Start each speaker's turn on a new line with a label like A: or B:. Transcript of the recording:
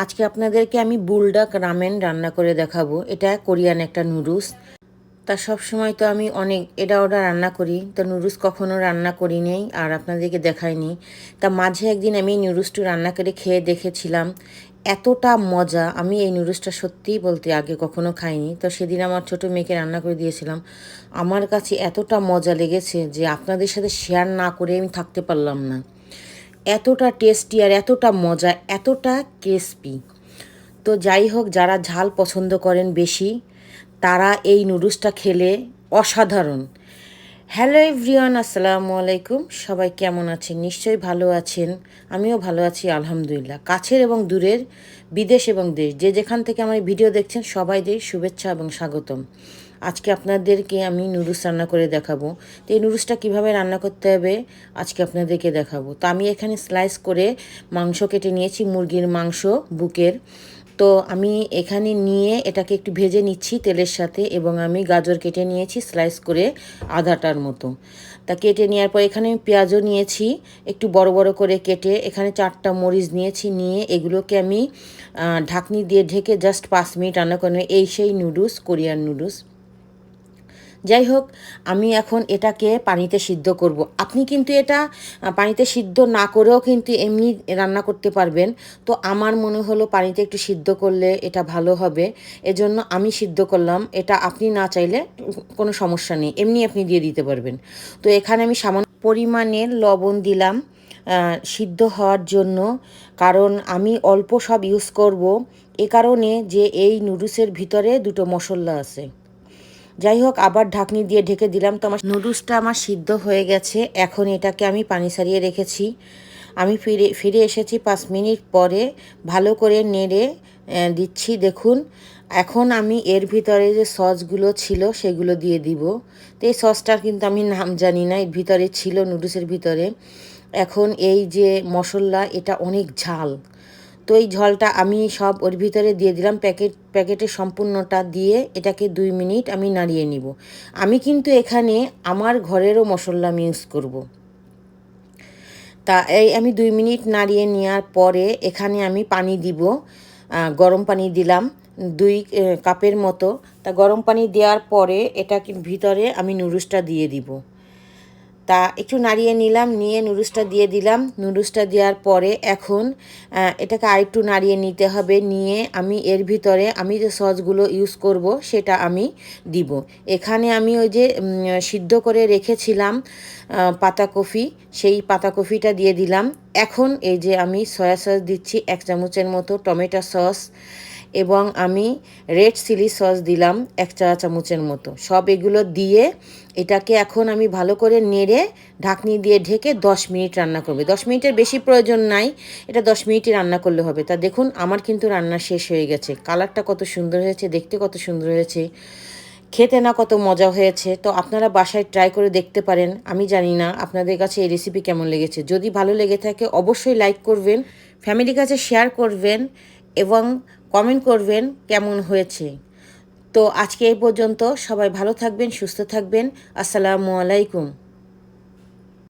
A: আজকে আপনাদেরকে আমি বুলডাক রামেন রান্না করে দেখাবো। এটা কোরিয়ান একটা নুডলস। তা সব সময় তো আমি অনেক এটা ওটা রান্না করি, তো নুডলস কখনো রান্না করি নেই আর আপনাদেরকে দেখাইনি। তা মাঝে একদিন আমি এই নুডলসটা রান্না করে খেয়ে দেখেছিলাম, এতটা মজা। আমি এই নুডলসটা সত্যিই বলতে আগে কখনো খাইনি, তো সেদিন আমার ছোটো মেয়েকে রান্না করে দিয়েছিলাম। আমার কাছে এতটা মজা লেগেছে যে আপনাদের সাথে শেয়ার না করে আমি থাকতে পারলাম না। এতটা টেস্টি আর এতটা মজা, এতটা ক্রিস্পি। তো যাই হোক, যারা ঝাল পছন্দ করেন বেশি, তারা এই নুডলসটা খেলে অসাধারণ। হ্যালো এভরিওয়ান, আসসালামু আলাইকুম। সবাই কেমন আছেন? নিশ্চয়ই ভালো আছেন। আমিও ভালো আছি আলহামদুলিল্লাহ। কাছের এবং দূরের, বিদেশ এবং দেশ, যে যেখান থেকে আমার ভিডিও দেখছেন সবাইদের শুভেচ্ছা এবং স্বাগতম। আজকে আপনাদেরকে আমি নুডলস রান্না করে দেখাবো। তো এই নুডলসটা কীভাবে রান্না করতে হবে আজকে আপনাদেরকে দেখাবো। তো আমি এখানে স্লাইস করে মাংস কেটে নিয়েছি, মুরগির মাংস বুকের। তো আমি এখানে নিয়ে এটাকে একটু ভেজে নিচ্ছি তেলের সাথে, এবং আমি গাজর কেটে নিয়েছি স্লাইস করে আধাটার মতো। তা কেটে নেওয়ার পর এখানে আমি পেঁয়াজও নিয়েছি একটু বড় বড় করে কেটে। এখানে 4টা মরিচ নিয়েছি, নিয়ে এগুলোকে আমি ঢাকনি দিয়ে ঢেকে জাস্ট 5 মিনিট রান্না করে নেব। এই সেই নুডলস, কোরিয়ান নুডলস। যাই হোক, আমি এখন এটাকে পানিতে সিদ্ধ করব। আপনি কিন্তু এটা পানিতে সিদ্ধ না করেও কিন্তু এমনি রান্না করতে পারবেন। তো আমার মনে হলো পানিতে একটু সিদ্ধ করলে এটা ভালো হবে, এজন্য আমি সিদ্ধ করলাম। এটা আপনি না চাইলে কোনো সমস্যা নেই, এমনি আপনি দিয়ে দিতে পারবেন। তো এখানে আমি সামান্য পরিমাণের লবণ দিলাম সিদ্ধ হওয়ার জন্য, কারণ আমি অল্প সব ইউজ করব, এ কারণে যে এই নুডলসের ভিতরে দুটো মশলা আছে। যাই হোক, আবার ঢাকনি দিয়ে ঢেকে দিলাম। তো আমার নুডলসটা আমার সিদ্ধ হয়ে গেছে। এখন এটাকে আমি পানি সারিয়ে রেখেছি। আমি ফিরে এসেছি 5 মিনিট পরে। ভালো করে নেড়ে দিচ্ছি। দেখুন, এখন আমি এর ভিতরে যে সসগুলো ছিল সেগুলো দিয়ে দিব। তো এই সসটার কিন্তু আমি নাম জানি না, এর ভিতরে ছিল নুডলসের ভিতরে। এখন এই যে মশলা, এটা অনেক ঝাল। তো এই ঝালটা আমি সব ওর ভিতরে দিয়ে দিলাম, প্যাকেটে সম্পূর্ণটা দিয়ে এটাকে 2 মিনিট আমি নাড়িয়ে নিব। আমি কিন্তু এখানে আমার ঘরেরও মশলা আমি ইউজ করব। তা এই আমি 2 মিনিট নাড়িয়ে নেওয়ার পরে এখানে আমি পানি দিব। গরম পানি দিলাম 2 কাপের মতো। তা গরম পানি দেওয়ার পরে এটা ভিতরে আমি নুডলসটা দিয়ে দিব। তা একটু নাড়িয়ে নিলাম, নিয়ে নুডলসটা দিয়ে দিলাম। নুডলসটা দেওয়ার পরে এখন এটাকে আরেকটু নাড়িয়ে নিতে হবে। নিয়ে আমি এর ভিতরে আমি যে সসগুলো ইউজ করব সেটা আমি দিব। এখানে আমি ওই যে সিদ্ধ করে রেখেছিলাম পাতাকপি, সেই পাতাকপিটা দিয়ে দিলাম। এখন এই যে আমি সয়া সস দিচ্ছি 1 চামচের মতো, টমেটো সস, এবং আমি রেড চিলি সস দিলাম 1 চা চামচের মতো। সব এগুলো দিয়ে এটাকে এখন আমি ভালো করে নেড়ে ঢাকনি দিয়ে ঢেকে 10 মিনিট রান্না করবে। 10 মিনিটের বেশি প্রয়োজন নাই, এটা 10 মিনিটই রান্না করলে হবে। তা দেখুন, আমার কিন্তু রান্না শেষ হয়ে গেছে। কালারটা কত সুন্দর হয়েছে, দেখতে কত সুন্দর হয়েছে, খেতে না কত মজা হয়েছে। তো আপনারা বাসায় ট্রাই করে দেখতে পারেন। আমি জানি না আপনাদের কাছে এই রেসিপি কেমন লেগেছে। যদি ভালো লেগে থাকে অবশ্যই লাইক করবেন, ফ্যামিলির কাছে শেয়ার করবেন, এবং কমেন্ট করবেন কেমন হয়েছে। তো আজকে এই পর্যন্ত। সবাই ভালো থাকবেন, সুস্থ থাকবেন। আসসালামু আলাইকুম।